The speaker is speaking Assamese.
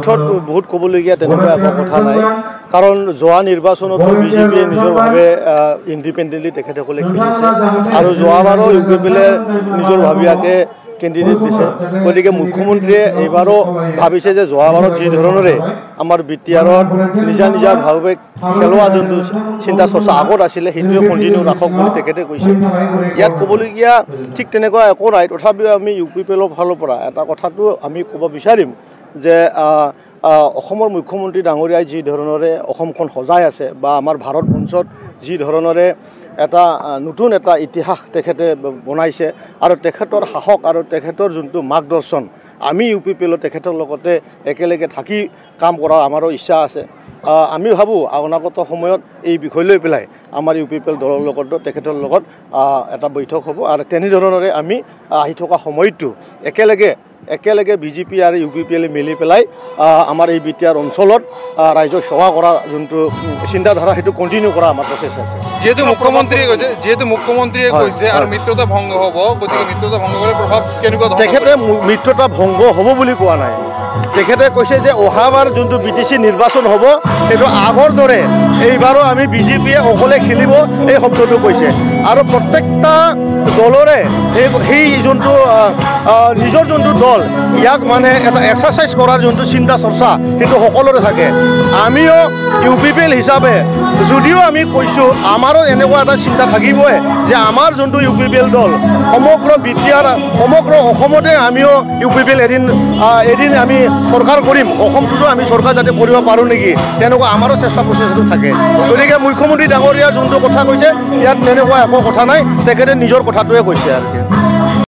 অৰ্থত বহুত ক'বলগীয়া তেনেকুৱা একো কথা নাই কাৰণ যোৱা নিৰ্বাচনতো বিজেপিয়ে নিজৰভাৱে ইণ্ডিপেণ্ডেণ্টলি তেখেতসকলে খেলিছে আৰু যোৱাবাৰো ইউ পি পিলে নিজৰভাৱীয়াকৈ কেণ্ডিডেট দিছে গতিকে মুখ্যমন্ত্ৰীয়ে এইবাৰো ভাবিছে যে যোৱাবাৰত যি ধৰণৰে আমাৰ বিটিআৰত নিজাভাৱে খেলোৱা যোনটো চিন্তা চৰ্চা আগত আছিলে সেইটোৱে কণ্টিনিউ ৰাখক বুলি তেখেতে কৈছে ইয়াত ক'বলগীয়া ঠিক তেনেকুৱা একো নাই তথাপিও আমি ইউ পি পি এলৰ ফালৰ পৰা এটা কথাটো আমি ক'ব বিচাৰিম যে অসমৰ মুখ্যমন্ত্ৰী ডাঙৰীয়াই যি ধৰণৰে অসমখন সজাই আছে বা আমাৰ ভাৰতবৰ্ষত যি ধৰণৰে এটা নতুন এটা ইতিহাস তেখেতে বনাইছে আৰু তেখেতৰ সাহস আৰু তেখেতৰ যোনটো মাৰ্গদৰ্শন আমি ইউ পি পি এলৰ তেখেতৰ লগতে একেলগে থাকি কাম কৰাৰ আমাৰো ইচ্ছা আছে আমি ভাবোঁ অনাগত সময়ত এই বিষয় লৈ পেলাই আমাৰ ইউ পি পি এল দলৰ লগতো তেখেতৰ লগত এটা বৈঠক হ'ব আৰু তেনেধৰণৰে আমি আহি থকা সময়টো একেলগে বিজেপি আৰু ইউ পি পি এলে মিলি পেলাই আমাৰ এই বিটিআৰ অঞ্চলত ৰাইজক সেৱা কৰাৰ যোনটো চিন্তাধাৰা সেইটো কণ্টিনিউ কৰা আমাৰ প্ৰচেছ আছে যেহেতু মুখ্যমন্ত্ৰীয়ে কৈছে আৰু মিত্ৰতা ভংগ হ'ব গতিকে মিত্ৰতা ভংগ হ'লে প্ৰভাৱ কেনেকুৱা তেখেতে মিত্ৰতা ভংগ হ'ব বুলি কোৱা নাই তেখেতে কৈছে যে অহাবাৰ যোনটো BTC নিৰ্বাচন হ'ব সেইটো আগৰ দৰে এইবাৰো আমি বিজেপিয়ে অকলে খেলিব এই শব্দটো কৈছে আৰু প্ৰত্যেকটা দলৰে সেই যোনটো নিজৰ যোনটো দল ইয়াক মানে এটা এক্সাৰচাইজ কৰাৰ যোনটো চিন্তা চৰ্চা সেইটো সকলোৰে থাকে আমিও ইউ পি পি এল হিচাপে যদিও আমি কৈছোঁ আমাৰো এনেকুৱা এটা চিন্তা থাকিবই যে আমাৰ যোনটো ইউ পি পি এল দল সমগ্ৰ বিটিআৰ সমগ্ৰ অসমতে আমিও ইউ পি পি এল এদিন আমি চৰকাৰ কৰিম অসমটোতো আমি চৰকাৰ যাতে কৰিব পাৰোঁ নেকি তেনেকুৱা আমাৰো চেষ্টা প্ৰচেছটো থাকে গতিকে মুখ্যমন্ত্ৰী ডাঙৰীয়াৰ যোনটো কথা কৈছে ইয়াত তেনেকুৱা একো কথা নাই তেখেতে নিজৰ কথাটোৱে কৈছে আৰু